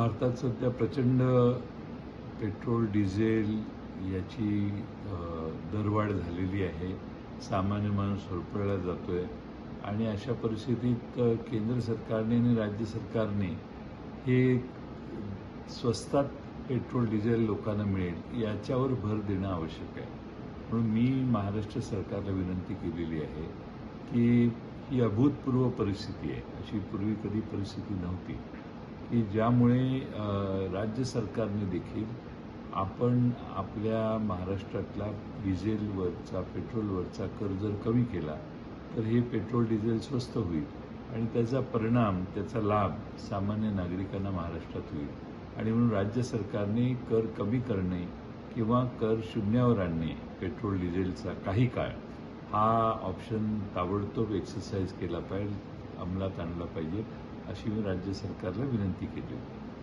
भारतात सध्या प्रचंड पेट्रोल, डिझेल याची दरवाढ झालेली आहे. सामान्य माणूस होरपळला जातोय आणि अशा परिस्थितीत केंद्र सरकारने आणि राज्य सरकारने हे स्वस्तात पेट्रोल, डिझेल लोकांना मिळेल याच्यावर भर देणं आवश्यक आहे. म्हणून मी महाराष्ट्र सरकारला विनंती केलेली आहे की ही अभूतपूर्व परिस्थिती आहे. अशी पूर्वी कधी परिस्थिती नव्हती की ज्यामुळे राज्य सरकारने देखील आपण आपल्या महाराष्ट्रातला डिझेलवरचा, पेट्रोलवरचा कर जर कमी केला तर हे पेट्रोल, डिझेल स्वस्त होईल आणि त्याचा परिणाम, त्याचा लाभ सामान्य नागरिकांना महाराष्ट्रात होईल. आणि म्हणून राज्य सरकारने कर कमी करणे किंवा कर शून्यावर आणणे पेट्रोल, डिझेलचा काही काळ हा ऑप्शन ताबडतोब एक्सरसाइज केला पाहिजे, अंमलात आणला पाहिजे, अशी मी राज्य सरकारला विनंती केली.